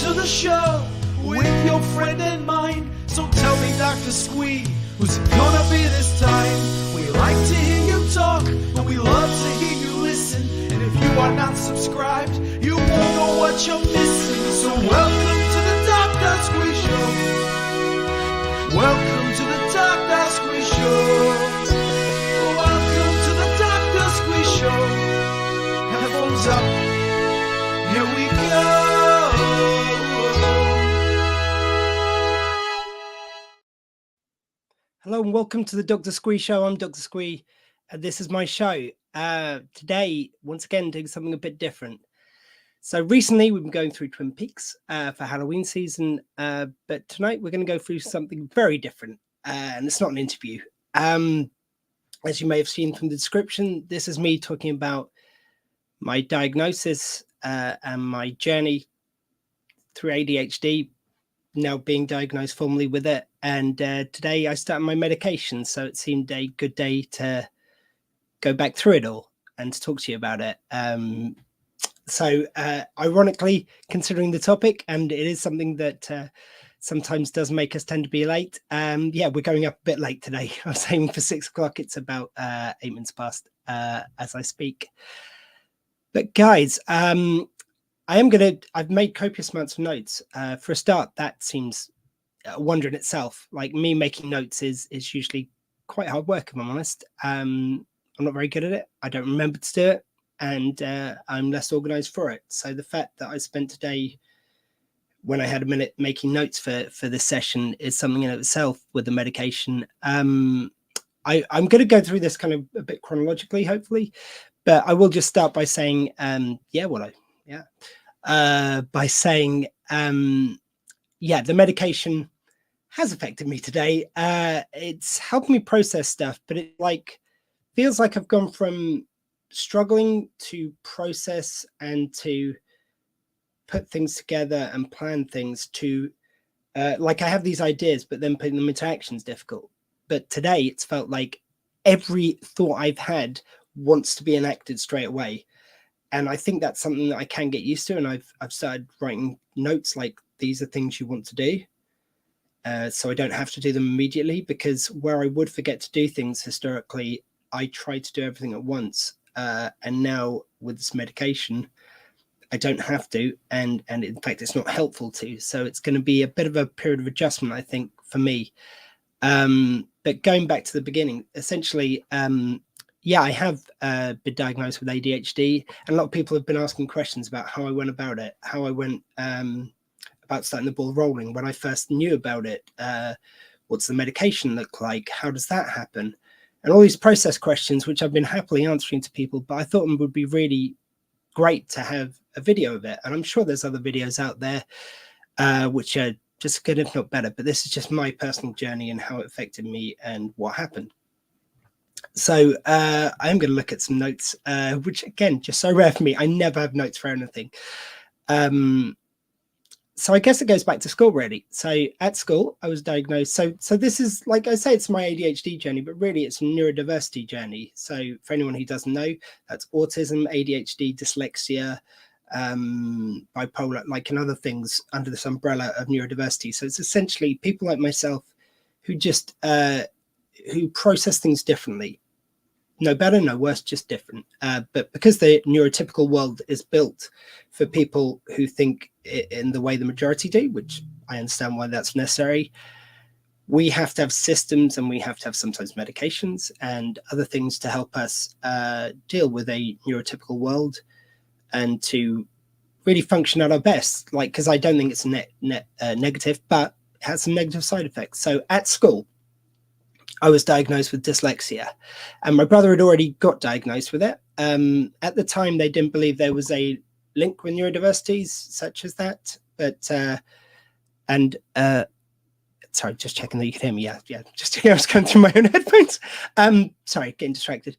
to the show with your friend and mine. So tell me, Doctor Squee, who's it gonna be this time? We like to hear you talk, but we love to hear you listen. And if you are not subscribed, you won't know what you're missing. So welcome to the Doctor Squee Show. Welcome to the Doctor Squee Show. Welcome to the Doctor Squee Show. Headphones up. Here we go. Hello and welcome to the Doctor Squee Show. I'm Doctor Squee, and this is my show. Today, once again, doing something a bit different. So recently, we've been going through Twin Peaks for Halloween season, but tonight we're going to go through something very different, and it's not an interview. As you may have seen from the description, this is me talking about my diagnosis and my journey through ADHD, now being diagnosed formally with it. And today I started my medication, so it seemed a good day to go back through it all and to talk to you about it. So ironically, considering the topic, and it is something that sometimes does make us tend to be late. We're going up a bit late today. I was aiming for 6 o'clock. It's about 8 minutes past as I speak. But guys, I've made copious amounts of notes. For a start, that seems a wonder in itself. Like, me making notes is usually quite hard work, if I'm honest. I'm not very good at it. I don't remember to do it, and I'm less organized for it. So the fact that I spent today, when I had a minute, making notes for this session is something in itself with the medication. I'm going to go through this kind of a bit chronologically, hopefully, but I will just start by saying, the medication has affected me today. It's helped me process stuff, but it feels like I've gone from struggling to process and to put things together and plan things to I have these ideas, but then putting them into action is difficult. But today it's felt like every thought I've had wants to be enacted straight away. And I think that's something that I can get used to. And I've started writing notes like, these are things you want to do. So I don't have to do them immediately, because where I would forget to do things historically, I try to do everything at once. And now with this medication, I don't have to. And in fact, it's not helpful to. So it's going to be a bit of a period of adjustment, I think, for me. But going back to the beginning, essentially, I have been diagnosed with ADHD, and a lot of people have been asking questions about how I went about it, how I went about starting the ball rolling, when I first knew about it, what's the medication look like, how does that happen, and all these process questions, which I've been happily answering to people, but I thought it would be really great to have a video of it. And I'm sure there's other videos out there which are just as good, if not better, but this is just my personal journey and how it affected me and what happened. So I'm going to look at some notes, which, again, just so rare for me. I never have notes for anything. So I guess it goes back to school, really. So at school, I was diagnosed. So this is, like I say, it's my ADHD journey, but really it's a neurodiversity journey. So for anyone who doesn't know, that's autism, ADHD, dyslexia, bipolar, and other things under this umbrella of neurodiversity. So it's essentially people like myself who just who process things differently. No better, no worse, just different. But because the neurotypical world is built for people who think in the way the majority do, which I understand why that's necessary, we have to have systems, and we have to have sometimes medications and other things to help us deal with a neurotypical world and to really function at our best. Because I don't think it's negative, but it has some negative side effects. So at school, I was diagnosed with dyslexia, and my brother had already got diagnosed with it. At the time, they didn't believe there was a link with neurodiversities such as that. But sorry, just checking that you can hear me. Yeah. Just I was going through my own headphones. Sorry, getting distracted.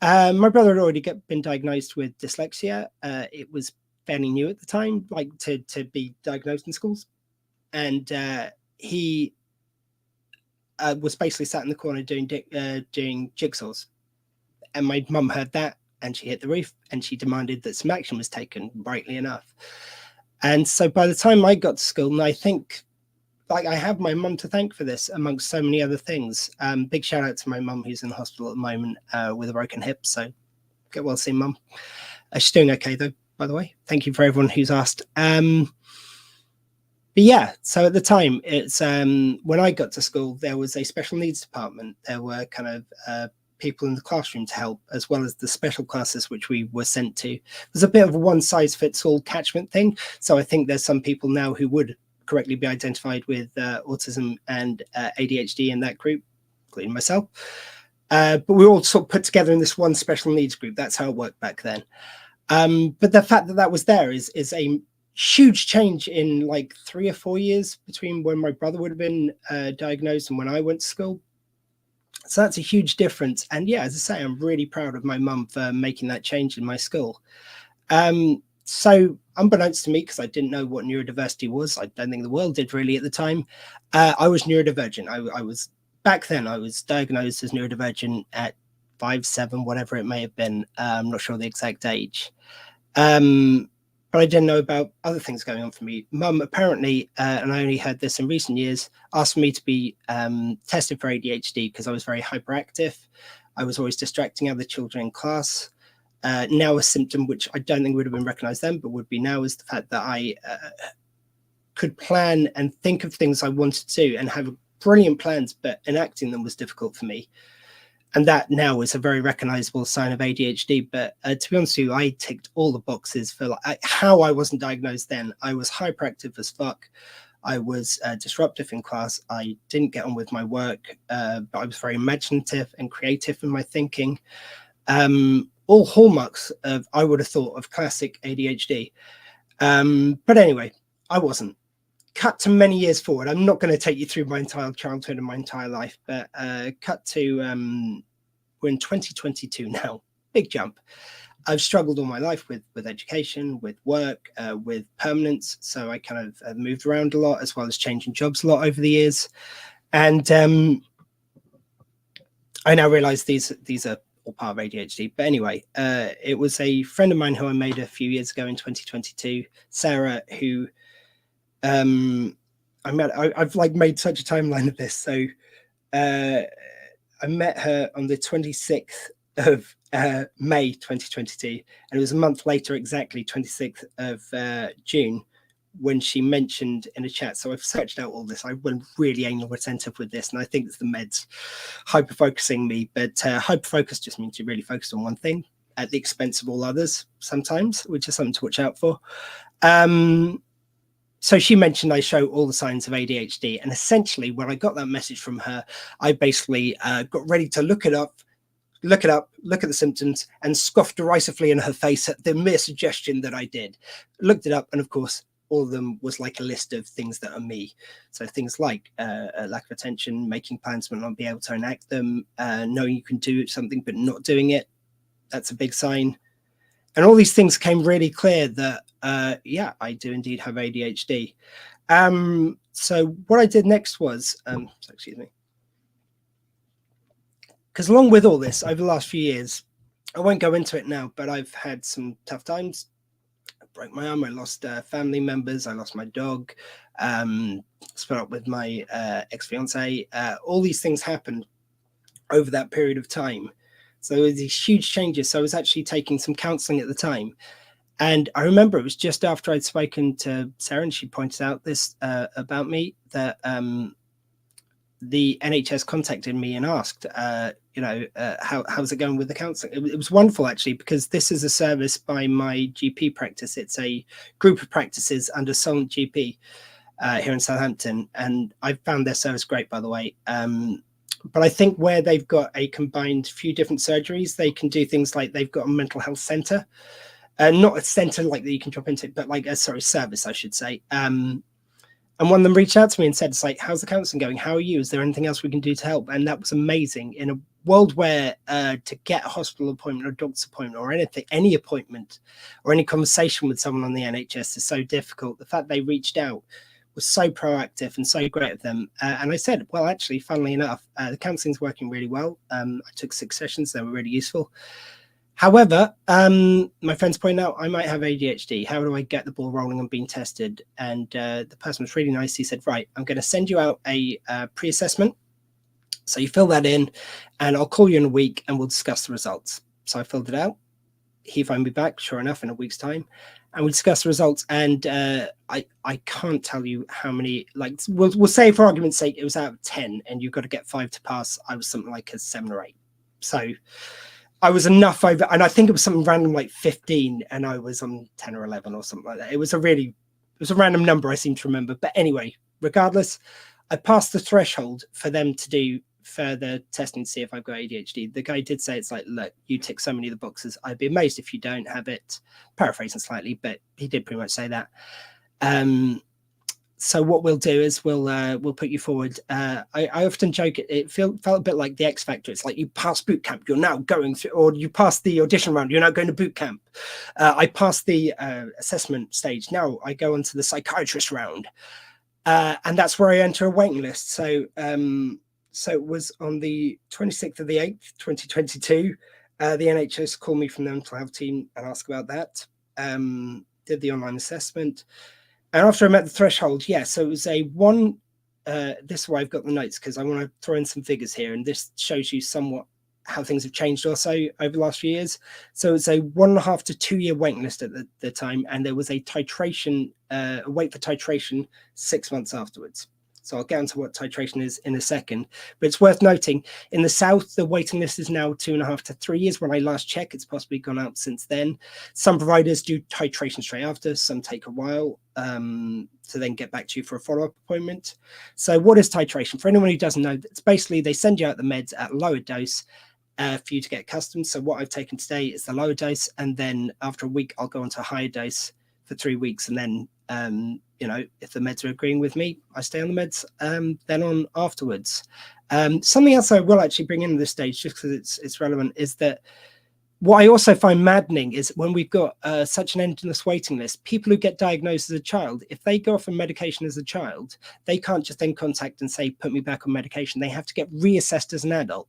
My brother had already been diagnosed with dyslexia. It was fairly new at the time, to be diagnosed in schools, and he was basically sat in the corner doing jigsaws. And my mum heard that, and she hit the roof, and she demanded that some action was taken, rightly enough. And so by the time I got to school, and I think like I have my mum to thank for this amongst so many other things. Big shout out to my mum who's in the hospital at the moment with a broken hip. So get well soon, mum. She's doing okay though, by the way. Thank you for everyone who's asked. But yeah, so at the time, it's when I got to school, there was a special needs department. There were kind of people in the classroom to help, as well as the special classes which we were sent to. There's a bit of a one-size-fits-all catchment thing. So I think there's some people now who would correctly be identified with autism and ADHD in that group, including myself. But we were all sort of put together in this one special needs group. That's how it worked back then. But the fact that that was there is a huge change in like 3 or 4 years between when my brother would have been diagnosed and when I went to school. So that's a huge difference. And yeah, as I say, I'm really proud of my mum for making that change in my school. So unbeknownst to me, because I didn't know what neurodiversity was, I don't think the world did really at the time, I was neurodivergent. I was, back then, I was diagnosed as neurodivergent at 5, 7, whatever it may have been. I'm not sure the exact age. But I didn't know about other things going on for me. Mum apparently, and I only heard this in recent years, asked me to be tested for ADHD because I was very hyperactive. I was always distracting other children in class. Now a symptom which I don't think would have been recognized then, but would be now, is the fact that I could plan and think of things I wanted to do and have brilliant plans, but enacting them was difficult for me. And that now is a very recognizable sign of ADHD. But to be honest with you, I ticked all the boxes for like how I wasn't diagnosed then. I was hyperactive as fuck. I was disruptive in class. I didn't get on with my work, but I was very imaginative and creative in my thinking. All hallmarks of, I would have thought, of classic ADHD. But anyway, I wasn't. Cut to many years forward. I'm not going to take you through my entire childhood and my entire life, but cut to we're in 2022 now. Big jump. I've struggled all my life with education, with work, with permanence. So I kind of moved around a lot, as well as changing jobs a lot over the years. And I now realize these are all part of ADHD. But anyway, it was a friend of mine who I made a few years ago in 2022, Sarah, who I've like made such a timeline of this. So I met her on the 26th of May 2022, and it was a month later, exactly 26th of June, when she mentioned in a chat. So I've searched out all this. I went really anal retentive with this, and I think it's the meds hyper-focusing me. But hyper-focus just means you really focus on one thing at the expense of all others sometimes, which is something to watch out for. So she mentioned I show all the signs of ADHD, and essentially when I got that message from her, I basically got ready to look it up, look at the symptoms, and scoffed derisively in her face at the mere suggestion that I did. Looked it up, and of course, all of them was like a list of things that are me. So things like a lack of attention, making plans but not be able to enact them, knowing you can do something but not doing it. That's a big sign. And all these things came really clear that, yeah, I do indeed have ADHD. So what I did next was, excuse me, because along with all this, over the last few years, I won't go into it now, but I've had some tough times. I broke my arm, I lost family members, I lost my dog, split up with my ex-fiance. All these things happened over that period of time. So there were these huge changes. So I was actually taking some counseling at the time. And I remember it was just after I'd spoken to Sarah, and she pointed out this about me, that the NHS contacted me and asked, how's it going with the counseling? It was wonderful, actually, because this is a service by my GP practice. It's a group of practices under Solent GP here in Southampton. And I found their service great, by the way. But I think where they've got a combined few different surgeries, they can do things like they've got a mental health centre, not a centre like that you can drop into, but like a service, I should say. And one of them reached out to me and said, it's like, how's the counselling going? How are you? Is there anything else we can do to help? And that was amazing. In a world where to get a hospital appointment or a doctor's appointment or anything, any appointment or any conversation with someone on the NHS is so difficult, the fact they reached out was so proactive and so great of them. And I said, well, actually, funnily enough, the counselling's working really well. I took 6 sessions. They were really useful. However, my friends point out I might have ADHD. How do I get the ball rolling and being tested? And the person was really nice. He said, right, I'm going to send you out a pre-assessment. So you fill that in and I'll call you in a week and we'll discuss the results. So I filled it out. He phoned me back, sure enough, in a week's time. And we discussed the results. And I can't tell you how many, like, we'll say for argument's sake, it was out of 10 and you've got to get 5 to pass. I was something like a 7 or 8. So I was enough over, and I think it was something random like 15 and I was on 10 or 11 or something like that. It was a random number, I seem to remember. But anyway, regardless, I passed the threshold for them to do further testing to see if I've got ADHD. The guy did say, it's like, look, you tick so many of the boxes. I'd be amazed if you don't have it. Paraphrasing slightly, but he did pretty much say that. So what we'll do is we'll put you forward. I often joke it felt a bit like the X Factor. It's like you pass boot camp, you're now going through, or you pass the audition round, you're now going to boot camp. I passed the assessment stage. Now I go onto the psychiatrist round, and that's where I enter a waiting list. So it was on the 26th of the 8th, 2022. The NHS called me from the mental health team and asked about that. Did the online assessment. And after I met the threshold, so it was a one, this is why I've got the notes, because I want to throw in some figures here. And this shows you somewhat how things have changed also over the last few years. So it's a 1.5 to 2 year waiting list at the time. And there was a titration, wait for titration 6 months afterwards. So I'll get into what titration is in a second, but it's worth noting in the South, the waiting list is now 2.5 to 3 years. When I last checked, it's possibly gone out since then. Some providers do titration straight after, some take a while to then get back to you for a follow-up appointment. So what is titration? For anyone who doesn't know, it's basically they send you out the meds at a lower dose for you to get accustomed. So what I've taken today is the lower dose, and then after a week, I'll go on to a higher dose for 3 weeks, and then if the meds are agreeing with me, I stay on the meds then on afterwards. Something else I will actually bring in this stage, just because it's relevant, is that what I also find maddening is when we've got such an endless waiting list, people who get diagnosed as a child, if they go off on medication as a child, they can't just then contact and say, put me back on medication. They have to get reassessed as an adult.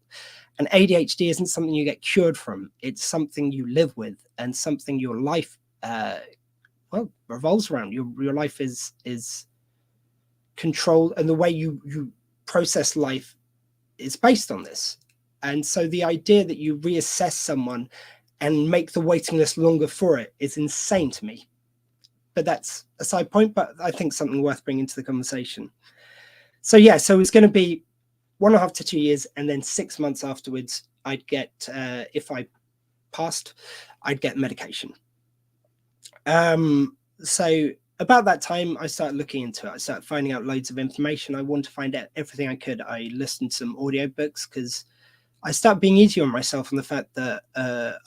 And ADHD isn't something you get cured from. It's something you live with and something your life revolves around. Your life is controlled, and the way you process life is based on this. And so the idea that you reassess someone and make the waiting list longer for it is insane to me. But that's a side point, but I think something worth bringing to the conversation. So so it's going to be 1.5 to 2 years, and then 6 months afterwards, I'd get, if I passed, I'd get medication. So about that time, I started looking into it. I started finding out loads of information. I wanted to find out everything I could. I listened to some audiobooks because I started being easy on myself on the fact that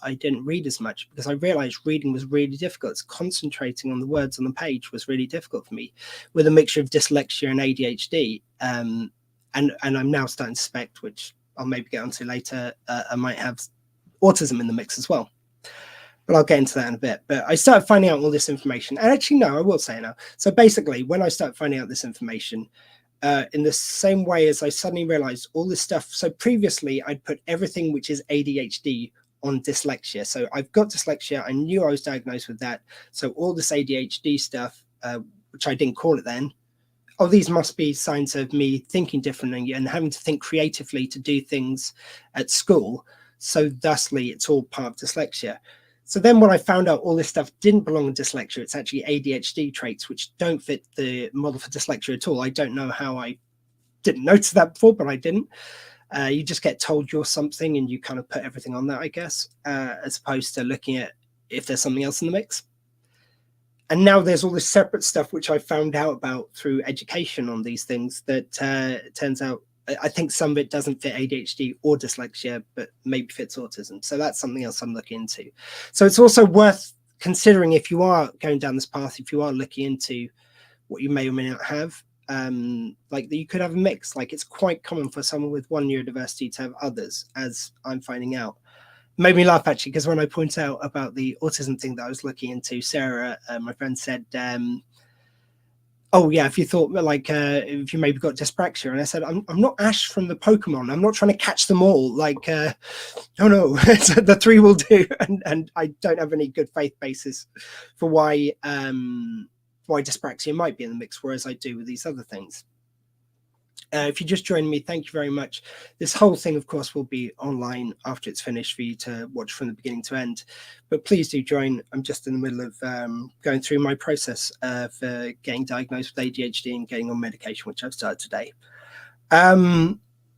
I didn't read as much, because I realized reading was really difficult. It's concentrating on the words on the page was really difficult for me, with a mixture of dyslexia and ADHD. And I'm now starting to suspect, which I'll maybe get onto later, I might have autism in the mix as well. But I'll get into that in a bit. But I started finding out all this information. And actually, no, I will say now. So basically, when I started finding out this information, in the same way as I suddenly realized all this stuff. So previously, I'd put everything which is ADHD on dyslexia. So I've got dyslexia. I knew I was diagnosed with that. So all this ADHD stuff, which I didn't call it then, these must be signs of me thinking differently and having to think creatively to do things at school. So thusly, it's all part of dyslexia. So then when I found out all this stuff didn't belong in dyslexia, it's actually ADHD traits, which don't fit the model for dyslexia at all. I don't know how I didn't notice that before, but I didn't. You just get told you're something and you kind of put everything on that, I guess, as opposed to looking at if there's something else in the mix. And now there's all this separate stuff, which I found out about through education on these things that it turns out, I think some of it doesn't fit ADHD or dyslexia, but maybe fits autism. So that's something else I'm looking into. So it's also worth considering if you are going down this path, if you are looking into what you may or may not have, like you could have a mix. Like it's quite common for someone with one neurodiversity to have others, as I'm finding out. Made me laugh actually, because when I point out about the autism thing that I was looking into, Sarah, my friend, said, oh yeah, if you thought like if you maybe got dyspraxia, and I said, I'm not Ash from the Pokemon. I'm not trying to catch them all. Like, oh no, the three will do. And I don't have any good faith basis for why dyspraxia might be in the mix, whereas I do with these other things. If you just joined me, thank you very much. This whole thing, of course, will be online after it's finished for you to watch from the beginning to end. But please do join. I'm just in the middle of going through my process for getting diagnosed with ADHD and getting on medication, which I've started today.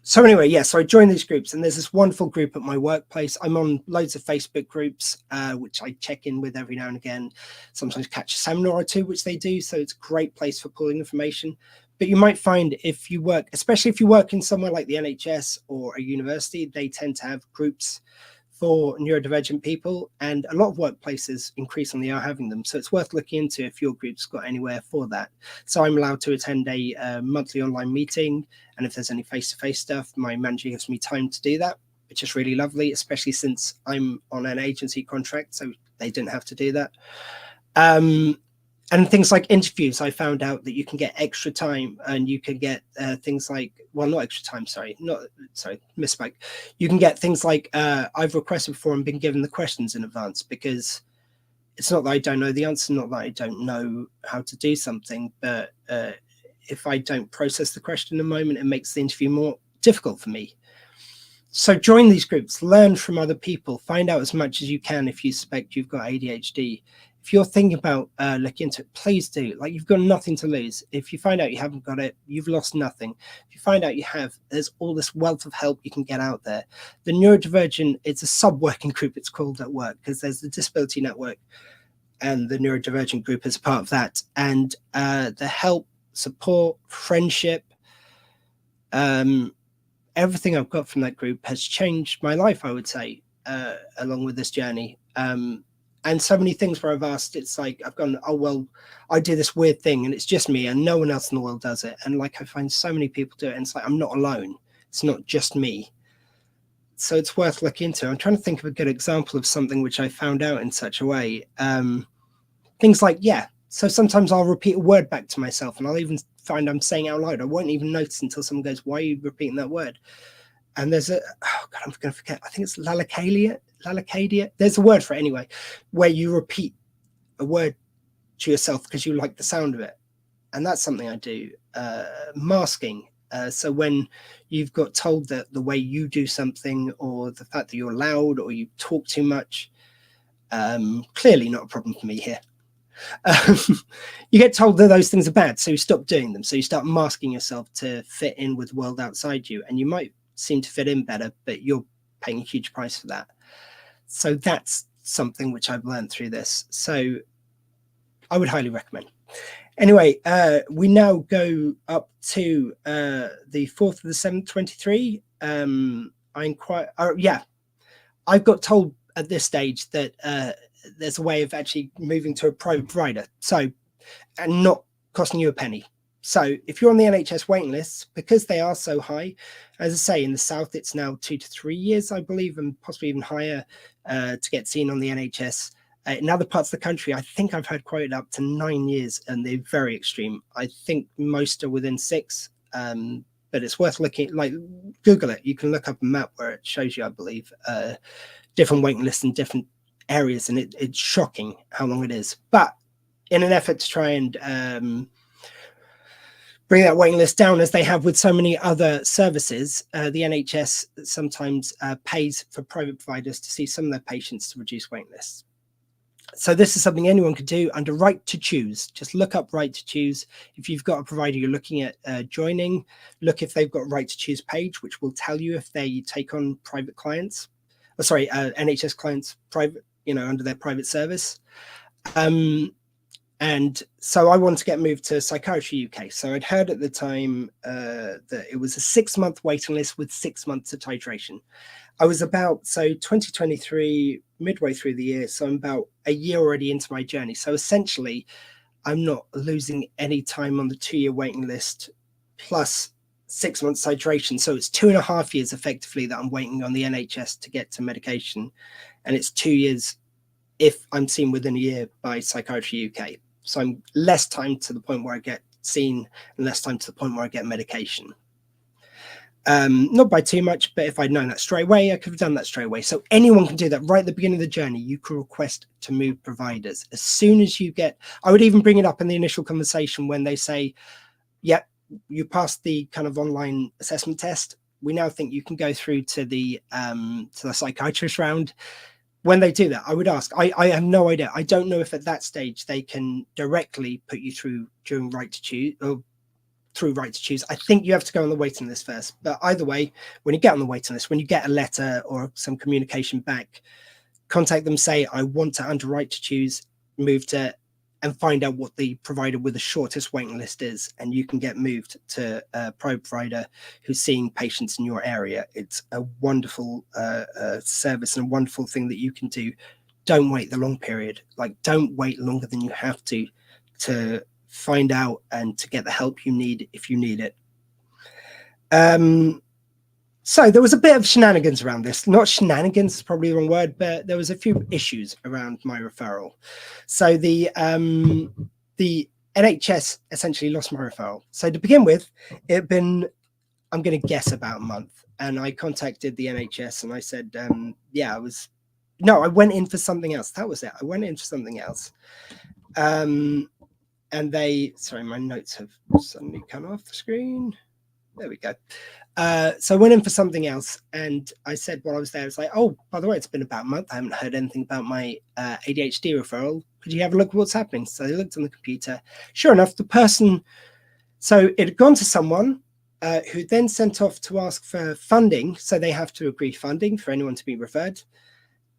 So anyway, yeah, so I joined these groups, and there's this wonderful group at my workplace. I'm on loads of Facebook groups, which I check in with every now and again, sometimes catch a seminar or two, which they do. So it's a great place for pulling information. But you might find if you work, especially if you work in somewhere like the NHS or a university, they tend to have groups for neurodivergent people, and a lot of workplaces increasingly are having them. So it's worth looking into if your group's got anywhere for that. So I'm allowed to attend a monthly online meeting, and if there's any face-to-face stuff, my manager gives me time to do that, which is really lovely, especially since I'm on an agency contract, so they didn't have to do that. And things like interviews, I found out that you can get extra time, and you can get things like, well, not extra time, misspoke. You can get things like I've requested before and been given the questions in advance, because it's not that I don't know the answer, not that I don't know how to do something, but if I don't process the question in a moment, it makes the interview more difficult for me. So join these groups, learn from other people, find out as much as you can if you suspect you've got ADHD. If you're thinking about looking into it, please do. Like, you've got nothing to lose. If you find out you haven't got it, you've lost nothing. If you find out you have, there's all this wealth of help you can get out there. The neurodivergent, it's a sub-working group, it's called at work, because there's the Disability Network and the neurodivergent group is a part of that. And the help, support, friendship, everything I've got from that group has changed my life, I would say, along with this journey. And so many things where I've asked, it's like, I've gone, oh, well, I do this weird thing and it's just me and no one else in the world does it. And like, I find so many people do it, and it's like, I'm not alone. It's not just me. So it's worth looking into. I'm trying to think of a good example of something which I found out in such a way. Things like, yeah. So sometimes I'll repeat a word back to myself, and I'll even find I'm saying out loud. I won't even notice until someone goes, why are you repeating that word? And there's I'm going to forget. I think it's lalacadia. There's a word for it anyway, where you repeat a word to yourself because you like the sound of it. And that's something I do. Masking. So when you've got told that the way you do something, or the fact that you're loud or you talk too much, clearly not a problem for me here. You get told that those things are bad, so you stop doing them. So you start masking yourself to fit in with the world outside you, and you might seem to fit in better, but you're paying a huge price for that. So that's something which I've learned through this. So I would highly recommend. Anyway, we now go up to the 4th of the 7th, 23. I've got told at this stage that there's a way of actually moving to a private provider, so, and not costing you a penny. So if you're on the NHS waiting lists, because they are so high, as I say, in the South, it's now 2 to 3 years, I believe, and possibly even higher to get seen on the NHS. In other parts of the country, I think I've heard quoted up to 9 years, and they're very extreme. I think most are within 6, but it's worth looking. Like, Google it. You can look up a map where it shows you, I believe, different waiting lists in different areas, and it's shocking how long it is. But in an effort to try and bring that waiting list down, as they have with so many other services, the NHS sometimes pays for private providers to see some of their patients to reduce waiting lists. So this is something anyone could do under Right to Choose. Just look up Right to Choose. If you've got a provider you're looking at joining, look if they've got Right to Choose page, which will tell you if they take on private clients, NHS clients, private, under their private service. And so I wanted to get moved to Psychiatry UK. So I'd heard at the time that it was a 6-month waiting list with 6 months of titration. I was 2023, midway through the year. So I'm about a year already into my journey. So essentially, I'm not losing any time on the 2-year waiting list plus 6 months titration. So it's 2.5 years effectively that I'm waiting on the NHS to get to medication. And it's 2 years if I'm seen within a year by Psychiatry UK. So I'm less time to the point where I get seen and less time to the point where I get medication. Not by too much, but if I'd known that straight away, I could have done that straight away. So anyone can do that right at the beginning of the journey. You can request to move providers as soon as you get. I would even bring it up in the initial conversation when they say, "Yeah, you passed the kind of online assessment test. We now think you can go through to the psychiatrist round." When they do that, I would ask. I have no idea. I don't know if at that stage they can directly put you through during right to choose or through right to choose. I think you have to go on the waiting list first. But either way, when you get on the waiting list, when you get a letter or some communication back, contact them, say, I want to under right to choose, move to, and find out what the provider with the shortest waiting list is. And you can get moved to a private provider who's seeing patients in your area. It's a wonderful service and a wonderful thing that you can do. Don't wait the long period. Like, don't wait longer than you have to find out and to get the help you need if you need it. So there was a bit of shenanigans around this. Not shenanigans is probably the wrong word, but there was a few issues around my referral. So the NHS essentially lost my referral. So to begin with, it had been, I'm going to guess, about a month. And I contacted the NHS and I said, yeah, I went in for something else. That was it. I went in for something else. And sorry, my notes have suddenly come off the screen. There we go. So I went in for something else. And I said while I was there, I was like, oh, by the way, it's been about a month. I haven't heard anything about my ADHD referral. Could you have a look at what's happening? So they looked on the computer. Sure enough, the person, so it had gone to someone who then sent off to ask for funding. So they have to agree funding for anyone to be referred.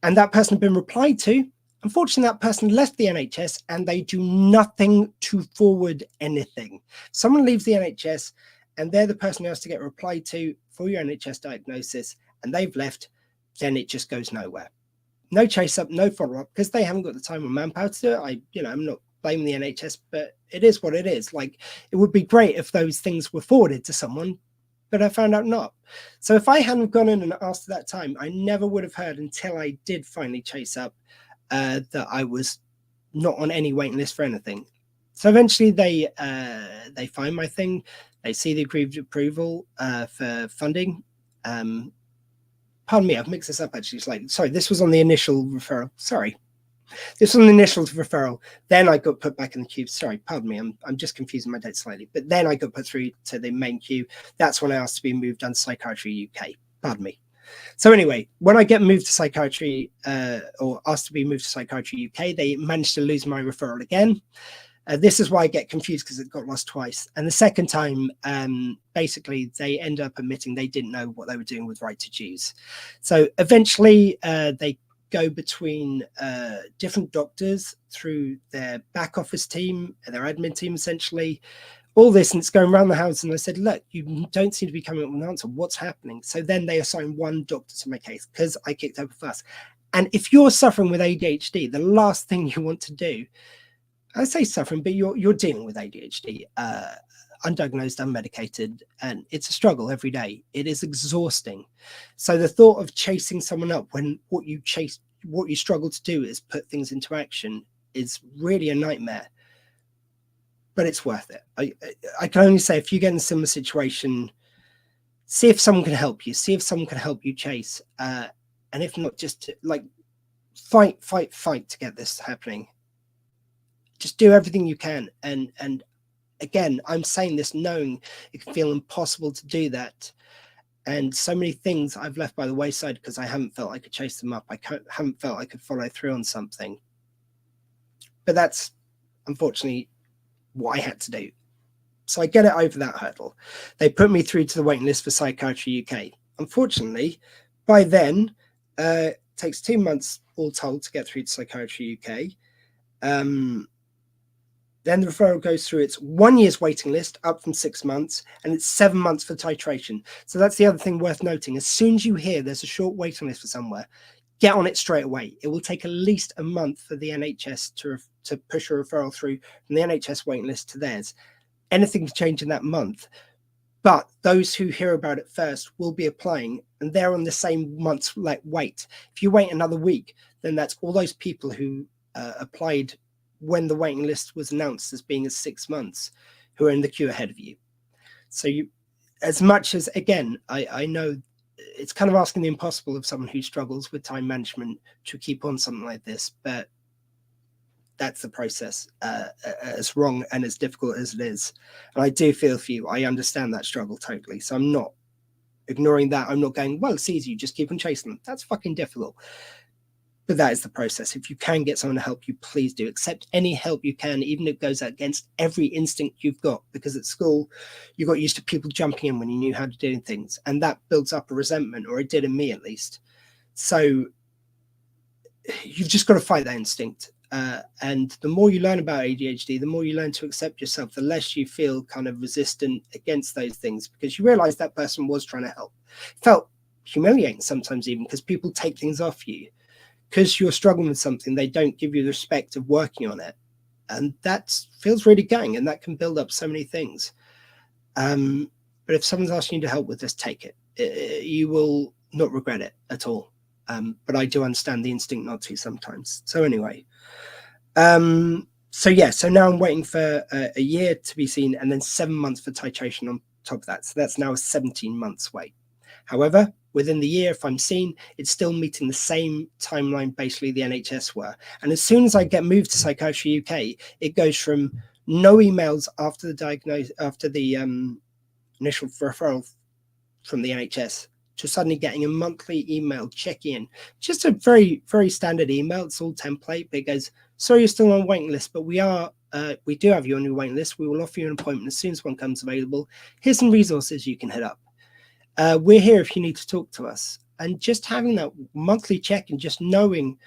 And that person had been replied to. Unfortunately, that person left the NHS and they do nothing to forward anything. Someone leaves the NHS and they're the person who has to get replied to for your NHS diagnosis, and they've left, then it just goes nowhere. No chase up, no follow up, because they haven't got the time or manpower to do it. I'm not blaming the NHS, but it is what it is. Like, it would be great if those things were forwarded to someone, but I found out not. So if I hadn't gone in and asked at that time, I never would have heard until I did finally chase up that I was not on any waiting list for anything. So eventually they find my thing. They see the agreed approval for funding. Pardon me, I've mixed this up actually. It's like, sorry, this was on the initial referral. Sorry. This was on the initial referral. Then I got put back in the queue. Sorry, pardon me. I'm just confusing my dates slightly. But then I got put through to the main queue. That's when I asked to be moved on to Psychiatry UK. Pardon me. So anyway, when I get moved to psychiatry or asked to be moved to Psychiatry UK, they managed to lose my referral again. This is why I get confused, because it got lost twice. And the second time, basically, they end up admitting they didn't know what they were doing with right to choose. So eventually, they go between different doctors through their back office team, their admin team, essentially. All this, and it's going around the house. And I said, look, you don't seem to be coming up with an answer. What's happening? So then they assign one doctor to my case because I kicked over first. And if you're suffering with ADHD, the last thing you want to do, I say suffering, but you're dealing with ADHD, undiagnosed, unmedicated, and it's a struggle every day. It is exhausting. So the thought of chasing someone up when what you struggle to do is put things into action is really a nightmare. But it's worth it. I can only say, if you get in a similar situation, see if someone can help you. See if someone can help you chase. And if not, just fight to get this happening. Just do everything you can. And again, I'm saying this knowing it can feel impossible to do that. And so many things I've left by the wayside because I haven't felt I could chase them up. I haven't felt I could follow through on something. But that's unfortunately what I had to do. So I get it over that hurdle. They put me through to the waiting list for Psychiatry UK. Unfortunately, by then, it takes 2 months all told to get through to Psychiatry UK. Then the referral goes through its 1 year's waiting list, up from 6 months, and it's 7 months for titration. So that's the other thing worth noting. As soon as you hear there's a short waiting list for somewhere, get on it straight away. It will take at least a month for the NHS to push a referral through from the NHS waiting list to theirs. Anything can change in that month. But those who hear about it first will be applying, and they're on the same month's wait. If you wait another week, then that's all those people who applied when the waiting list was announced as being 6 months. who are in the queue ahead of you. So you, as much as, again, I know it's kind of asking the impossible of someone who struggles with time management to keep on something like this, but that's the process, as wrong and as difficult as it is. And I do feel for you. I understand that struggle totally. So I'm not ignoring that. I'm not going, well, it's easy, you just keep on chasing them. That's fucking difficult. But that is the process. If you can get someone to help you, please do. Accept any help you can, even if it goes against every instinct you've got. Because at school, you got used to people jumping in when you knew how to do things. And that builds up a resentment, or it did in me at least. So you've just got to fight that instinct. And the more you learn about ADHD, the more you learn to accept yourself, the less you feel kind of resistant against those things, because you realize that person was trying to help. It felt humiliating sometimes, even because people take things off you. Because you're struggling with something, they don't give you the respect of working on it. And that feels really gang, and that can build up so many things. But if someone's asking you to help with this, take it. You will not regret it at all. But I do understand the instinct not to sometimes. So anyway, so now I'm waiting for a year to be seen, and then 7 months for titration on top of that. So that's now a 17 months wait. However, within the year, if I'm seen, it's still meeting the same timeline basically the NHS were. And as soon as I get moved to Psychiatry UK, it goes from no emails after the diagnosis, after the initial referral from the NHS, to suddenly getting a monthly email checking in. Just a very, very standard email. It's all template, but it goes, sorry, you're still on waiting list, but we do have you on your waiting list. We will offer you an appointment as soon as one comes available. Here's some resources you can hit up. We're here if you need to talk to us. And just having that monthly check and just knowing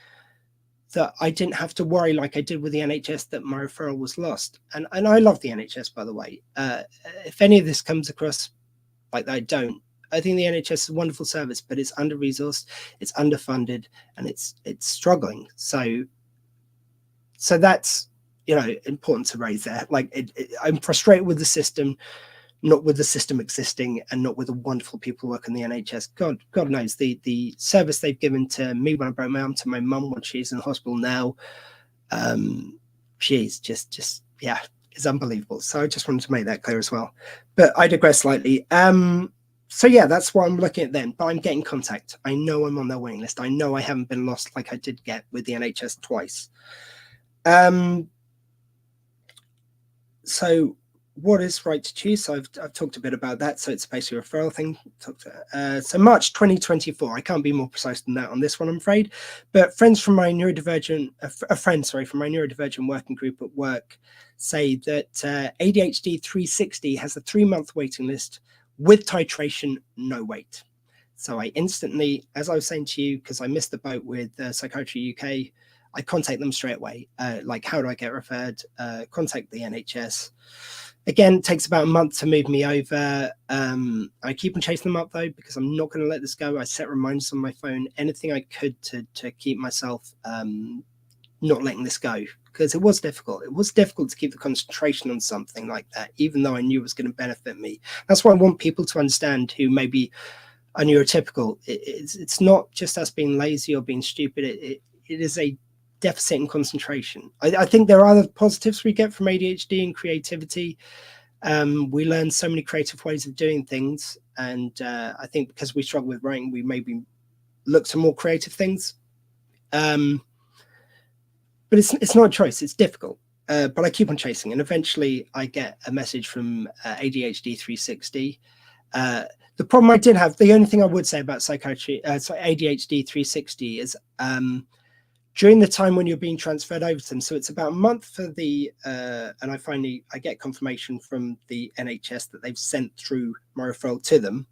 that I didn't have to worry like I did with the NHS that my referral was lost. And I love the NHS, by the way. If any of this comes across like that, I don't. I think the NHS is a wonderful service, but it's under-resourced, it's underfunded, and it's struggling. So that's, important to raise there. Like, I'm frustrated with the system, not with the system existing, and not with the wonderful people who work in the NHS. God knows the service they've given to me when I broke my arm, to my mum when she's in hospital now. She's just it's unbelievable. So I just wanted to make that clear as well. But I digress slightly. So yeah, that's what I'm looking at then. But I'm getting contact. I know I'm on their waiting list. I know I haven't been lost like I did get with the NHS twice. So what is right to choose? So I've talked a bit about that. So it's basically a referral thing. So March 2024. I can't be more precise than that on this one, I'm afraid. But friends from my neurodivergent, from my neurodivergent working group at work say that ADHD 360 has a 3-month waiting list with titration, no wait. So I instantly, as I was saying to you, because I missed the boat with Psychiatry UK, I contact them straight away. Like, how do I get referred? Contact the NHS. Again, it takes about a month to move me over. I keep on chasing them up, though, because I'm not going to let this go. I set reminders on my phone, anything I could to keep myself not letting this go, because it was difficult. It was difficult to keep the concentration on something like that, even though I knew it was going to benefit me. That's what I want people to understand who maybe are neurotypical. It's not just us being lazy or being stupid. It is a deficit in concentration. I think there are other positives we get from ADHD and creativity. We learn so many creative ways of doing things, and I think because we struggle with writing, we maybe look to more creative things. But it's not a choice. It's difficult. But I keep on chasing, and eventually I get a message from ADHD 360. The problem I did have, the only thing I would say about ADHD 360 is during the time when you're being transferred over to them. So it's about a month for the, and I get confirmation from the NHS that they've sent through my referral to them.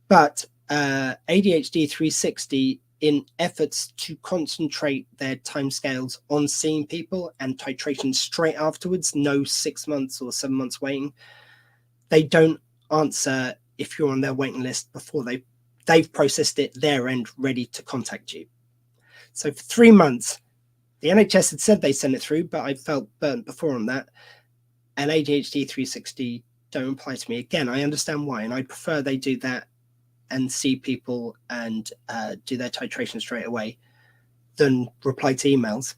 But ADHD 360, in efforts to concentrate their timescales on seeing people and titration straight afterwards, no 6 months or 7 months waiting, they don't answer if you're on their waiting list before they've processed it their end, ready to contact you. So for 3 months, the NHS had said they sent it through, but I felt burnt before on that. And ADHD 360 don't reply to me. Again, I understand why, and I prefer they do that and see people and do their titration straight away than reply to emails.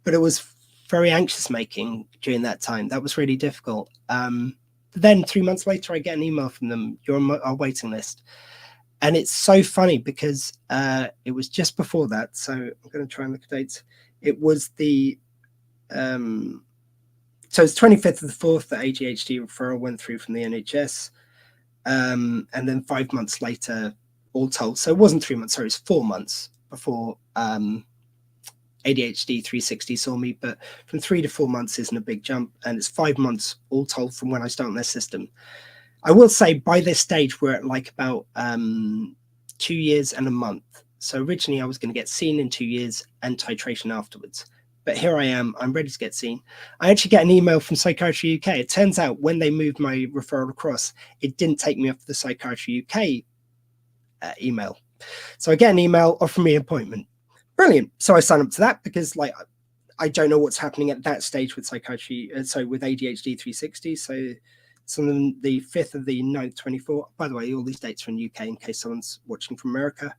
But it was very anxious making during that time. That was really difficult. Then 3 months later, I get an email from them. You're on our waiting list. And it's so funny because it was just before that. So I'm going to try and look at dates. It was the so it's 25th of the 4th that ADHD referral went through from the NHS. And then 5 months later, all told. So it wasn't 3 months, sorry, it was 4 months before ADHD 360 saw me. But from 3 to 4 months isn't a big jump. And it's 5 months all told from when I start on their system. I will say by this stage, we're at like about 2 years and a month. So originally I was going to get seen in 2 years and titration afterwards. But here I am, I'm ready to get seen. I actually get an email from Psychiatry UK. It turns out when they moved my referral across, it didn't take me off the Psychiatry UK email. So I get an email offering me an appointment. Brilliant. So I sign up to that because like I don't know what's happening at that stage with psychiatry, with ADHD 360. So it's on the 5th of the 9th, 24. By the way, all these dates are in UK in case someone's watching from America.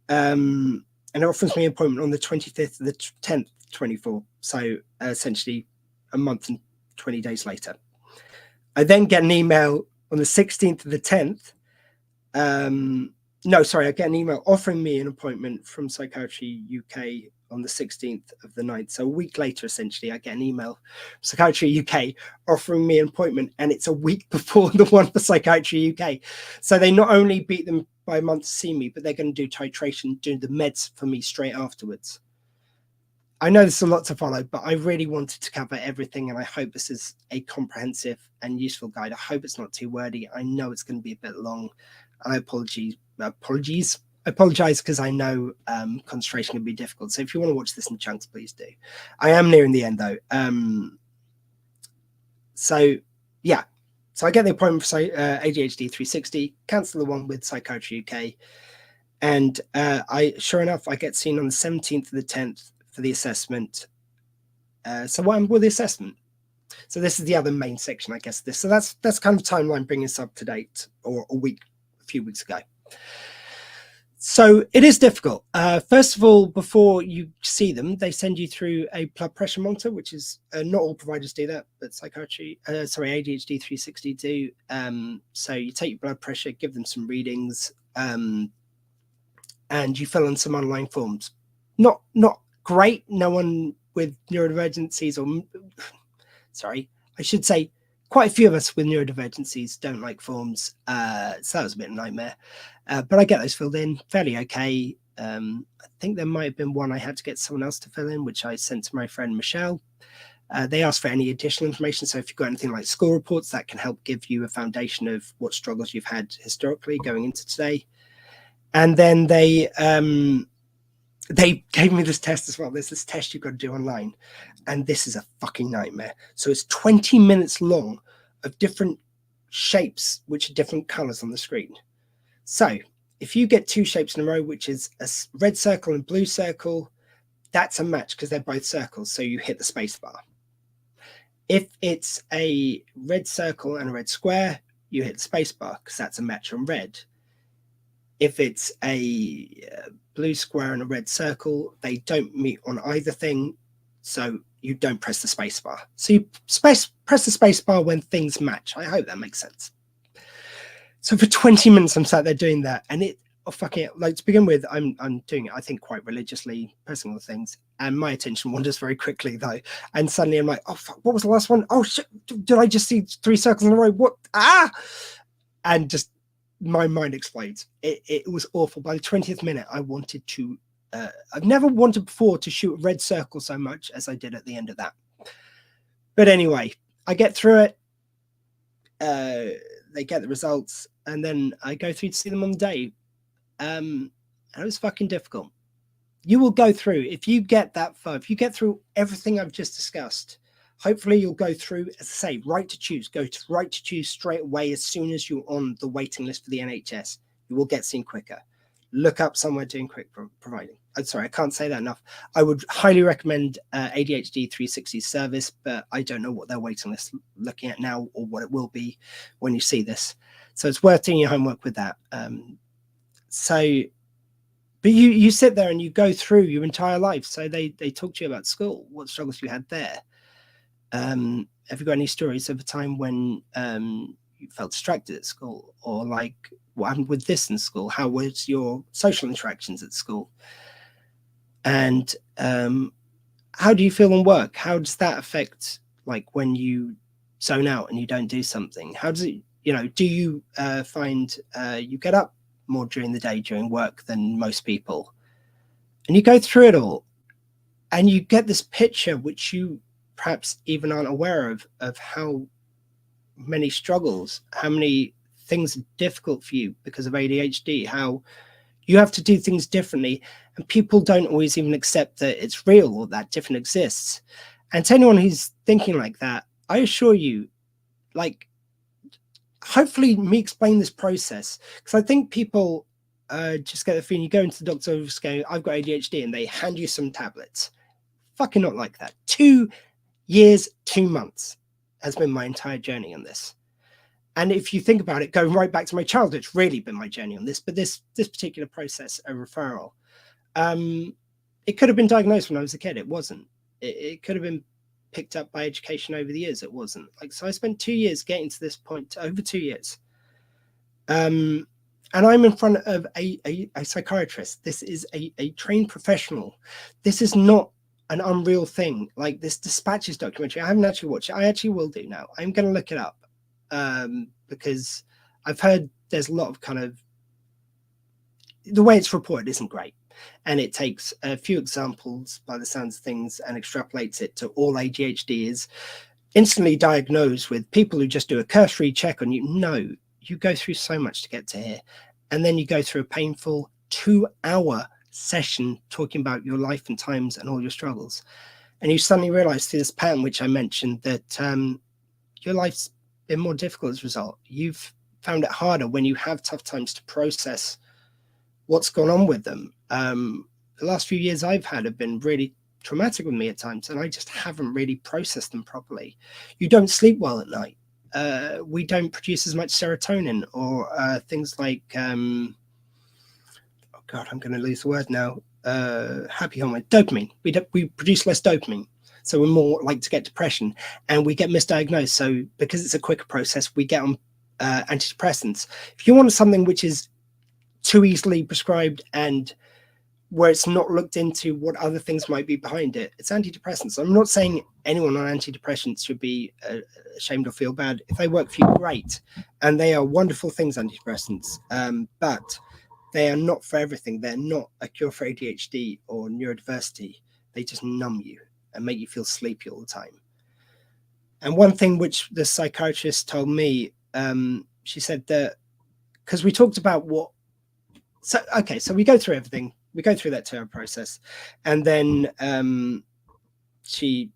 And it offers me an appointment on the 25th of the 10th, 24. So essentially a month and 20 days later. I then get an email on the 16th of the 10th. I get an email offering me an appointment from Psychiatry UK on the 16th of the 9th. So a week later, essentially, I get an email from Psychiatry UK offering me an appointment, and it's a week before the one for Psychiatry UK. So they not only beat them by a month to see me, but they're going to do titration, do the meds for me straight afterwards. I know there's a lot to follow, but I really wanted to cover everything, and I hope this is a comprehensive and useful guide. I hope it's not too wordy. I know it's going to be a bit long. I apologize because I know concentration can be difficult. So if you want to watch this in chunks, please do. I am nearing the end though. So I get the appointment for ADHD 360, cancel the one with Psychiatry UK, and sure enough, I get seen on the 17th of the 10th for the assessment. So what happened with the assessment? So this is the other main section, I guess. So that's kind of timeline bringing us up to date, or a few weeks ago. So it is difficult. First of all, before you see them, they send you through a blood pressure monitor, which is not all providers do that, but ADHD 360 do. So you take your blood pressure, give them some readings, and you fill in some online forms. Not great. No one with neurodivergencies I should say quite a few of us with neurodivergencies don't like forms. So that was a bit of a nightmare. But I get those filled in fairly okay. I think there might have been one I had to get someone else to fill in, which I sent to my friend Michelle. They asked for any additional information. So if you've got anything like school reports, that can help give you a foundation of what struggles you've had historically going into today. And then they gave me this test as well. There's this test you've got to do online. And this is a fucking nightmare. So it's 20 minutes long of different shapes, which are different colors on the screen. So if you get two shapes in a row, which is a red circle and blue circle, that's a match because they're both circles. So you hit the space bar. If it's a red circle and a red square, you hit the space bar because that's a match on red. If it's a blue square and a red circle, they don't meet on either thing. So you don't press the space bar. So you press the space bar when things match. I hope that makes sense. So for 20 minutes, I'm sat there doing that. And to begin with, I'm doing it, I think, quite religiously, pressing all the things. And my attention wanders very quickly, though. And suddenly I'm like, oh, fuck, what was the last one? Oh, shit, did I just see 3 circles in a row? What? And just my mind explodes. It was awful. By the 20th minute, I wanted to, I've never wanted before to shoot a red circle so much as I did at the end of that. But anyway, I get through it. They get the results, and then I go through to see them on the day. And it was fucking difficult. You will go through, if you get that far, if you get through everything I've just discussed, hopefully you'll go through, as I say, right to choose. Go to right to choose straight away as soon as you're on the waiting list for the NHS. You will get seen quicker. Look up somewhere doing quick providing. I'm sorry, I can't say that enough. I would highly recommend ADHD 360 service, but I don't know what their waiting list looking at now or what it will be when you see this. So it's worth doing your homework with that. So But you sit there and you go through your entire life. So they talk to you about school, what struggles you had there. Have you got any stories of a time when you felt distracted at school, or like what happened with this in school? How was your social interactions at school? And how do you feel in work? How does that affect, like, when you zone out and you don't do something? How does it, do you find you get up more during the day during work than most people? And you go through it all and you get this picture, which you perhaps even aren't aware of how many struggles, how many things are difficult for you because of ADHD, how you have to do things differently, and people don't always even accept that it's real or that different exists. And to anyone who's thinking like that, I assure you, like, hopefully me explain this process, because I think people just get the feeling you go into the doctor going, I've got ADHD, and they hand you some tablets. Fucking not like that. 2 years, 2 months has been my entire journey on this. And if you think about it, going right back to my childhood, it's really been my journey on this. But this particular process, a referral, it could have been diagnosed when I was a kid. It wasn't. It could have been picked up by education over the years. It wasn't. Like, so I spent 2 years getting to this point, over 2 years. And I'm in front of a psychiatrist. This is a trained professional. This is not an unreal thing. Like this Dispatches documentary, I haven't actually watched it. I actually will do now. I'm going to look it up. Because I've heard there's a lot of kind of, the way it's reported isn't great, and it takes a few examples by the sounds of things and extrapolates it to all ADHD is instantly diagnosed with people who just do a cursory check on you. No, you go through so much to get to here, and then you go through a painful 2-hour session talking about your life and times and all your struggles, and you suddenly realize through this pattern which I mentioned that your life's been more difficult as a result. You've found it harder when you have tough times to process what's gone on with them. The last few years I've had have been really traumatic with me at times, and I just haven't really processed them properly. You don't sleep well at night. We don't produce as much serotonin or things like, oh God, I'm going to lose the word now. Happy hormone, dopamine. We produce less dopamine. So we're more like to get depression, and we get misdiagnosed. So because it's a quicker process, we get on antidepressants. If you want something which is too easily prescribed and where it's not looked into what other things might be behind it, it's antidepressants. I'm not saying anyone on antidepressants should be ashamed or feel bad. If they work for you, great. And they are wonderful things, antidepressants. But they are not for everything. They're not a cure for ADHD or neurodiversity. They just numb you and make you feel sleepy all the time. And one thing which the psychiatrist told me, she said that, because we talked about so we go through everything. We go through that 2-hour process. And then she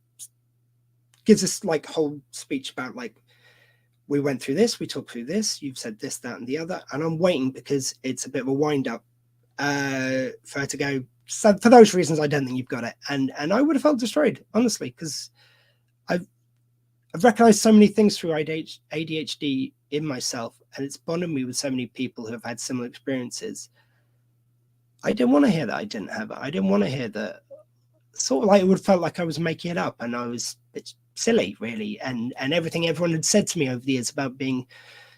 gives us like whole speech about like, we went through this, we talked through this, you've said this, that, and the other. And I'm waiting because it's a bit of a wind up for her to go, so for those reasons, I don't think you've got it. And I would have felt destroyed, honestly, because I've recognized so many things through ADHD in myself, and it's bonded me with so many people who have had similar experiences. I didn't want to hear that I didn't have it. I didn't want to hear that. Sort of like it would have felt like I was making it up, and I was silly, really. And everything everyone had said to me over the years about being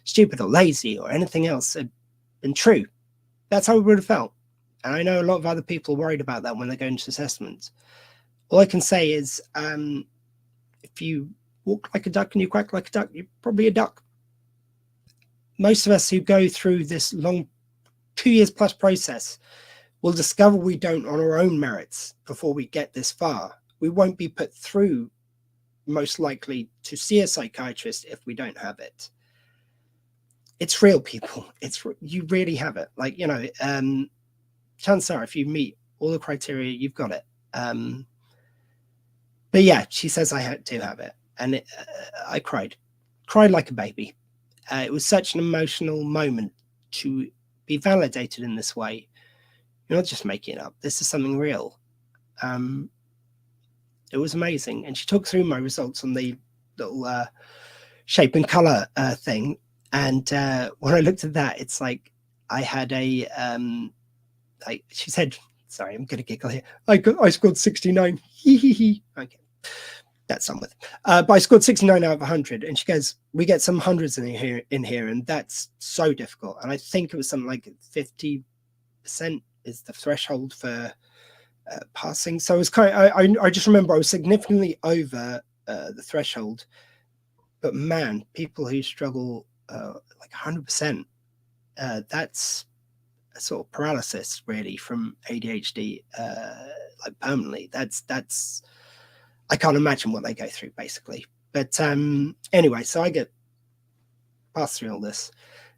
stupid or lazy or anything else had been true. That's how it would have felt. And I know a lot of other people are worried about that when they go into assessments. All I can say is, if you walk like a duck and you quack like a duck, you're probably a duck. Most of us who go through this long 2 years plus process will discover we don't on our own merits before we get this far. We won't be put through, most likely, to see a psychiatrist if we don't have it. It's real, people. You really have it. Like, chances are if you meet all the criteria, you've got it. But yeah, she says I do have it. And I cried like a baby. It was such an emotional moment to be validated in this way. You're not just making it up. This is something real. It was amazing. And she talked through my results on the little shape and color thing. And when I looked at that, it's like I had a like she said, sorry, I'm gonna giggle here. I scored 69. Okay, that's done with. But I scored 69 out of 100, and she goes, we get some hundreds in here, and that's so difficult. And I think it was something like 50% is the threshold for passing. So it was kind of, I just remember I was significantly over the threshold. But man, people who struggle like 100%, that's a sort of paralysis really from ADHD, like permanently. That's I can't imagine what they go through basically. But anyway, so I get passed through all this.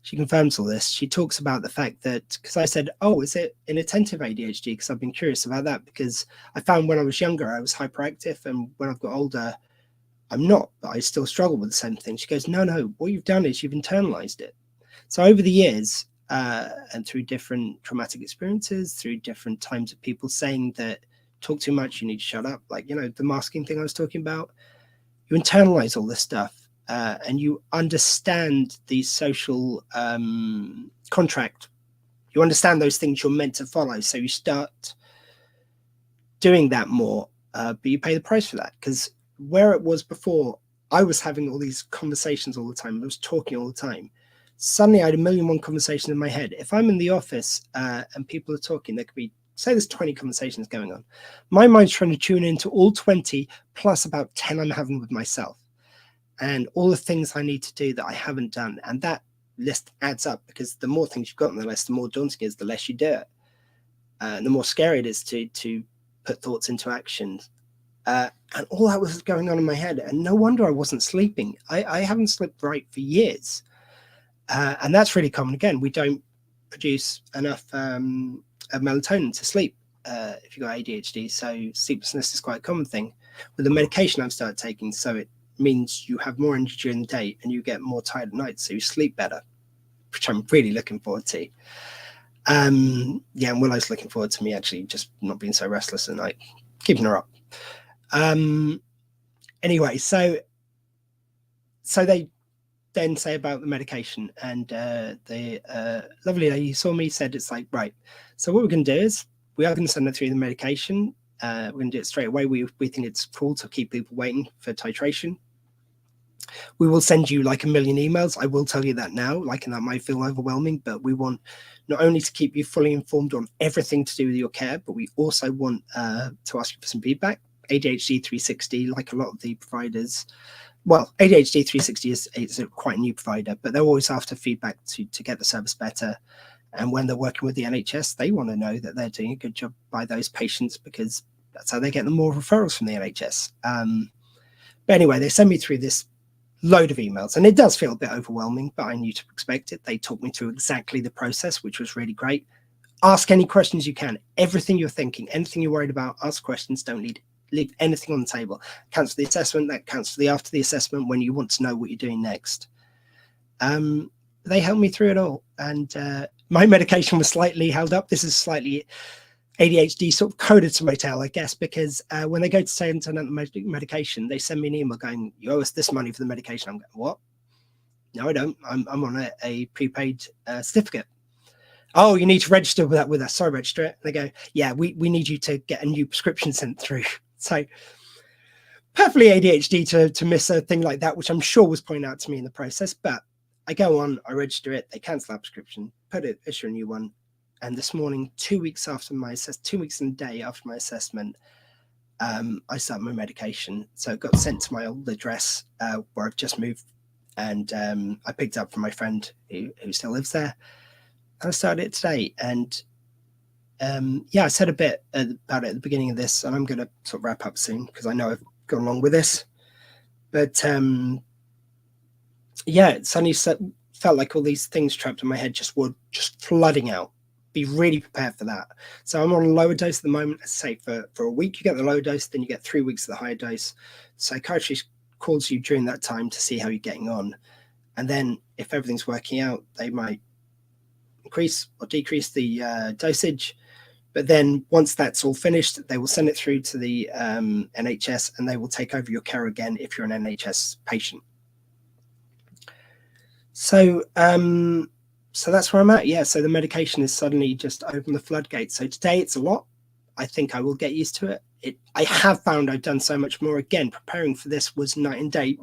She confirms all this. She talks about the fact that, because I said, oh, is it inattentive ADHD? Because I've been curious about that, because I found when I was younger, I was hyperactive. And when I've got older, I'm not, but I still struggle with the same thing. She goes, no, what you've done is you've internalized it. So over the years, and through different traumatic experiences, through different times of people saying that talk too much, you need to shut up, like, you know, the masking thing I was talking about, you internalize all this stuff. And you understand the social contract. You understand those things you're meant to follow. So you start doing that more, but you pay the price for that. Because where it was before, I was having all these conversations all the time. I was talking all the time. Suddenly I had 1,000,001 conversations in my head. If I'm in the office and people are talking, there could be, say there's 20 conversations going on. My mind's trying to tune into all 20 plus about 10 I'm having with myself. And all the things I need to do that I haven't done. And that list adds up, because the more things you've got on the list, the more daunting it is, the less you do it. And the more scary it is to put thoughts into action. And all that was going on in my head. And no wonder I wasn't sleeping. I haven't slept right for years. And that's really common. Again, we don't produce enough melatonin to sleep if you've got ADHD. So sleeplessness is quite a common thing. With the medication I've started taking, so it means you have more energy during the day and you get more tired at night, so you sleep better, which I'm really looking forward to. And Willow's looking forward to me actually just not being so restless at night, keeping her up. Anyway, so they then say about the medication, and the lovely lady who saw me said, it's like, right, so what we're going to do is we are going to send her through the medication. We're going to do it straight away. We think it's cool to keep people waiting for titration. We will send you like 1,000,000 emails. I will tell you that now, like, and that might feel overwhelming, but we want not only to keep you fully informed on everything to do with your care, but we also want to ask you for some feedback. ADHD 360, like a lot of the providers, well, ADHD 360 is a quite new provider, but they're always after feedback to get the service better. And when they're working with the NHS, they want to know that they're doing a good job by those patients, because that's how they get the more referrals from the NHS. But anyway, they send me through this load of emails, and it does feel a bit overwhelming, but I knew to expect it. They talked me through exactly the process, which was really great. Ask any questions you can. Everything you're thinking, anything you're worried about, ask questions. Don't leave anything on the table. Counts for the assessment, that counts for the after the assessment when you want to know what you're doing next. They helped me through it all, and my medication was slightly held up. This is slightly ADHD sort of coded to my tail, I guess, because when they go to say another medication, they send me an email going, you owe us this money for the medication. I'm going, what? No, I don't. I'm on a prepaid certificate. Oh, you need to register with us. Sorry, register it. They go, yeah, we need you to get a new prescription sent through. So perfectly ADHD to miss a thing like that, which I'm sure was pointed out to me in the process. But I go on, I register it, they cancel that prescription, issue a new one. And this morning, 2 weeks after my 2 weeks and a day after my assessment, I started my medication. So it got sent to my old address where I've just moved. And I picked it up from my friend who still lives there. And I started it today. And I said a bit about it at the beginning of this, and I'm going to sort of wrap up soon because I know I've gone along with this. But it suddenly felt like all these things trapped in my head were flooding out. Be really prepared for that. So I'm on a lower dose at the moment. Let's say for a week you get the low dose, then you get 3 weeks of the higher dose. Psychiatrist calls you during that time to see how you're getting on, and then if everything's working out, they might increase or decrease the dosage. But then once that's all finished, they will send it through to the NHS, and they will take over your care again if you're an NHS patient. So So that's where I'm at. Yeah. So the medication has suddenly just opened the floodgates. So today it's a lot. I think I will get used to it. I have found I've done so much more. Again, preparing for this was night and day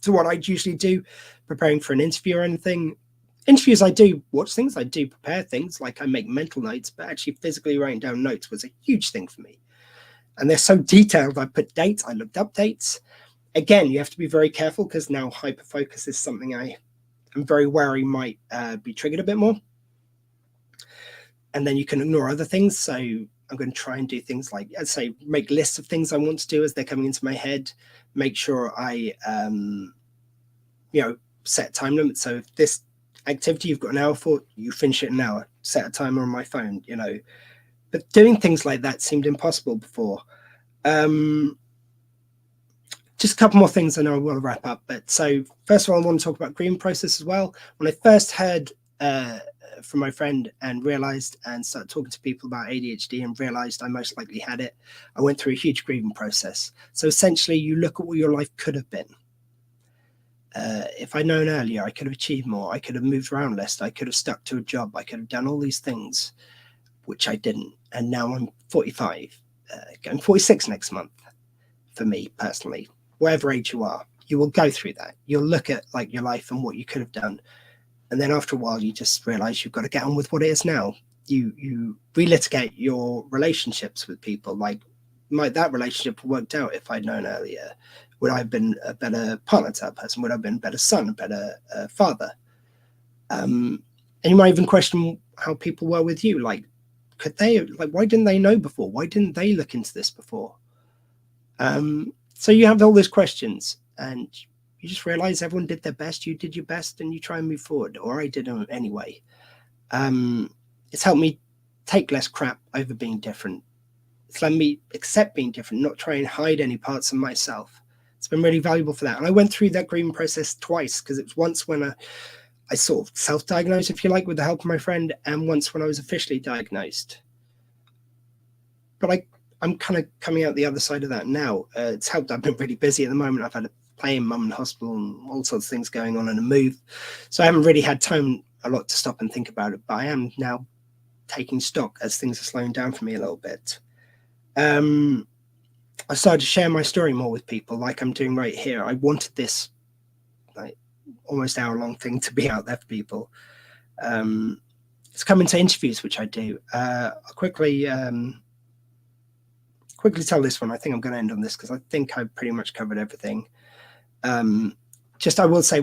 to what I'd usually do, preparing for an interview or anything. Interviews, I do watch things, I do prepare things, like I make mental notes, but actually physically writing down notes was a huge thing for me. And they're so detailed. I put dates, I looked up dates. Again, you have to be very careful because now hyperfocus is something I am very wary might be triggered a bit more. And then you can ignore other things. So I'm going to try and do things like, I'd say, make lists of things I want to do as they're coming into my head. Make sure I, set time limits. So if this activity you've got an hour for, you finish it in an hour. Set a timer on my phone, But doing things like that seemed impossible before. Just a couple more things, and I will wrap up. But so first of all, I want to talk about grieving process as well. When I first heard from my friend and realized and started talking to people about ADHD and realized I most likely had it, I went through a huge grieving process. So essentially, you look at what your life could have been. If I'd known earlier, I could have achieved more. I could have moved around less. I could have stuck to a job. I could have done all these things, which I didn't. And now I'm 45, going 46 next month. For me personally, whatever age you are, you will go through that. You'll look at like your life and what you could have done. And then after a while, you just realize you've got to get on with what it is now. You relitigate your relationships with people. Like, might that relationship have worked out if I'd known earlier? Would I have been a better partner to that person? Would I have been a better son, a better father? And you might even question how people were with you. Like, could they, like, why didn't they know before? Why didn't they look into this before? So you have all these questions and you just realize everyone did their best. You did your best and you try and move forward, or I did anyway. It's helped me take less crap over being different. It's let me accept being different, not try and hide any parts of myself. It's been really valuable for that. And I went through that grieving process twice, because it was once when I sort of self-diagnosed, if you like, with the help of my friend, and once when I was officially diagnosed. But I'm kind of coming out the other side of that now. It's helped. I've been really busy at the moment. I've had a play in mum in hospital and all sorts of things going on and a move. So I haven't really had time a lot to stop and think about it. But I am now taking stock as things are slowing down for me a little bit. I started to share my story more with people, like I'm doing right here. I wanted this like almost hour-long thing to be out there for people. It's coming to interviews, which I do. I'll quickly tell this one. I think I'm going to end on this because I think I've pretty much covered everything. Just I will say,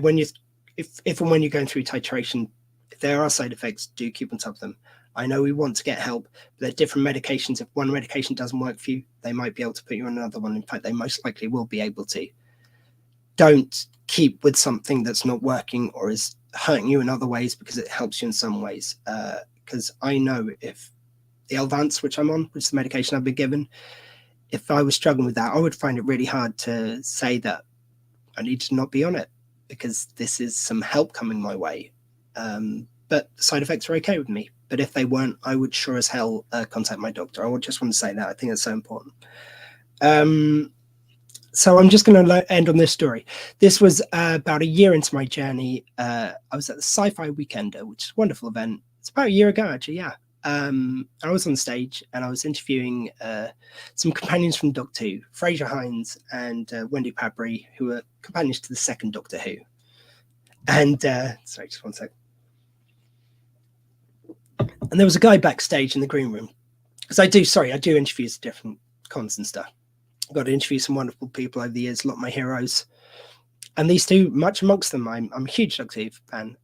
if and when you're going through titration, if there are side effects, do keep on top of them. I know we want to get help, but there are different medications. If one medication doesn't work for you, they might be able to put you on another one. In fact, they most likely will be able to. Don't keep with something that's not working or is hurting you in other ways because it helps you in some ways. Because I know if the Elvance, which I'm on, which is the medication I've been given, if I was struggling with that, I would find it really hard to say that I need to not be on it because this is some help coming my way. But side effects are okay with me. But if they weren't, I would sure as hell contact my doctor. I would just want to say that. I think that's so important. So I'm just going to end on this story. This was about a year into my journey. I was at the Sci-Fi Weekender, which is a wonderful event. It's about a year ago, actually, yeah. I was on stage and I was interviewing some companions from Doctor Who, Fraser Hines and Wendy Padbury, who were companions to the second Doctor Who. And sorry, just one sec. And there was a guy backstage in the green room, because I do interviews at different cons and stuff. I got to interview some wonderful people over the years, a lot of my heroes, and these two, much amongst them. I'm a huge Doctor Who fan.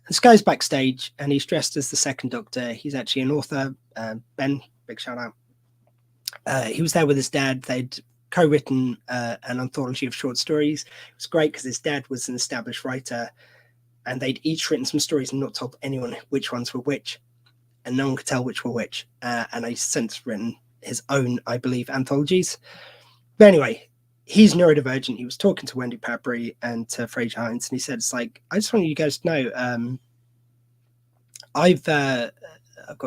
This guy's backstage and he's dressed as the second Doctor. He's actually an author, Ben, big shout out. He was there with his dad. They'd co-written an anthology of short stories. It was great because his dad was an established writer and they'd each written some stories and not told anyone which ones were which, and no one could tell which were which. And he's since written his own, I believe, anthologies. But anyway, he's neurodivergent. He was talking to Wendy Padbury and to Fraser Hines, and he said, "It's like, I just want you guys to know, I've got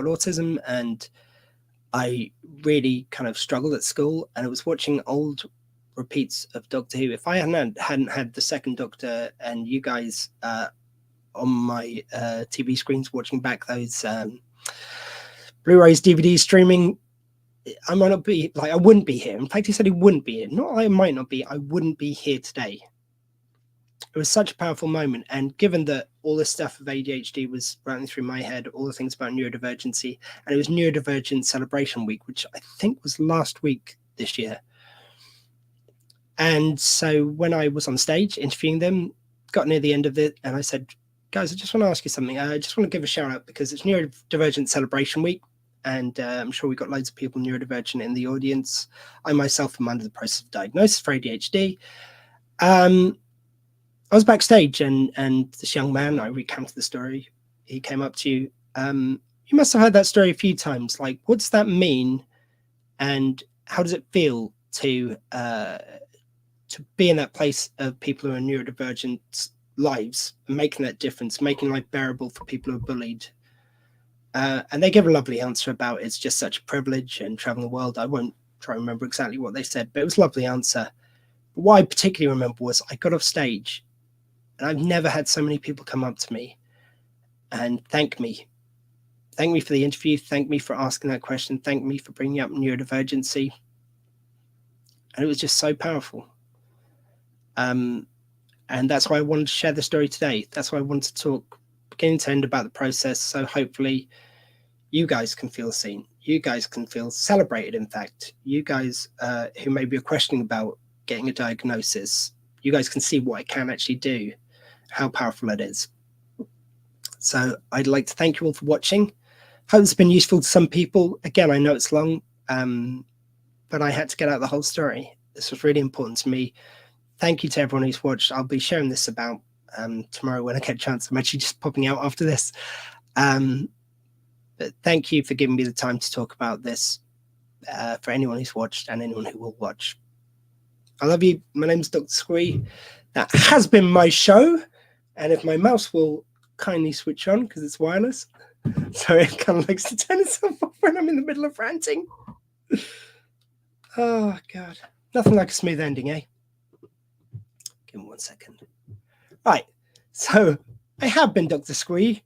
autism, and I really kind of struggled at school, and I was watching old repeats of Doctor Who. If I hadn't had the second Doctor and you guys on my TV screens watching back those Blu-rays, DVDs, streaming. I might not be, like, I wouldn't be here. In fact, he said he wouldn't be here. Not I might not be, I wouldn't be here today. It was such a powerful moment. And given that all this stuff of ADHD was running through my head, all the things about neurodivergency, and it was Neurodivergent Celebration Week, which I think was last week this year. And so when I was on stage interviewing them, got near the end of it, and I said, guys, I just want to ask you something. I just want to give a shout out because it's Neurodivergent Celebration Week. And I'm sure we've got loads of people neurodivergent in the audience. I myself am under the process of diagnosis for ADHD. I was backstage and this young man, I recounted the story. He came up to you. You must have heard that story a few times. Like, what does that mean? And how does it feel to be in that place of people who are neurodivergent lives, and making that difference, making life bearable for people who are bullied? And they give a lovely answer about it's just such a privilege and traveling the world. I won't try to remember exactly what they said, but it was a lovely answer. But what I particularly remember was I got off stage and I've never had so many people come up to me and thank me. Thank me for the interview. Thank me for asking that question. Thank me for bringing up neurodivergency. And it was just so powerful. And that's why I wanted to share the story today. That's why I wanted to talk beginning to end about the process. So hopefully you guys can feel seen. You guys can feel celebrated. In fact, you guys who maybe are questioning about getting a diagnosis, you guys can see what it can actually do, how powerful it is. So I'd like to thank you all for watching. Hope it's been useful to some people. Again, I know it's long, but I had to get out the whole story. This was really important to me. Thank you to everyone who's watched. I'll be sharing this about tomorrow when I get a chance. I'm actually just popping out after this. But thank you for giving me the time to talk about this for anyone who's watched and anyone who will watch. I love you. My name's Dr. Squee. That has been my show. And if my mouse will kindly switch on because it's wireless. So it kind of likes to turn itself off when I'm in the middle of ranting. Oh, God. Nothing like a smooth ending, eh? Give me 1 second. Right, so I have been Dr. Squee.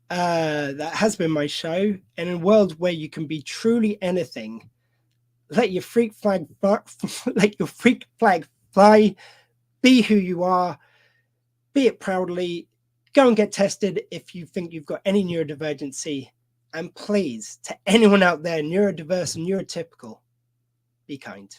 That has been my show. And in a world where you can be truly anything, let your freak flag fly. Be who you are. Be it proudly. Go and get tested if you think you've got any neurodivergency. And please, to anyone out there, neurodiverse and neurotypical, be kind.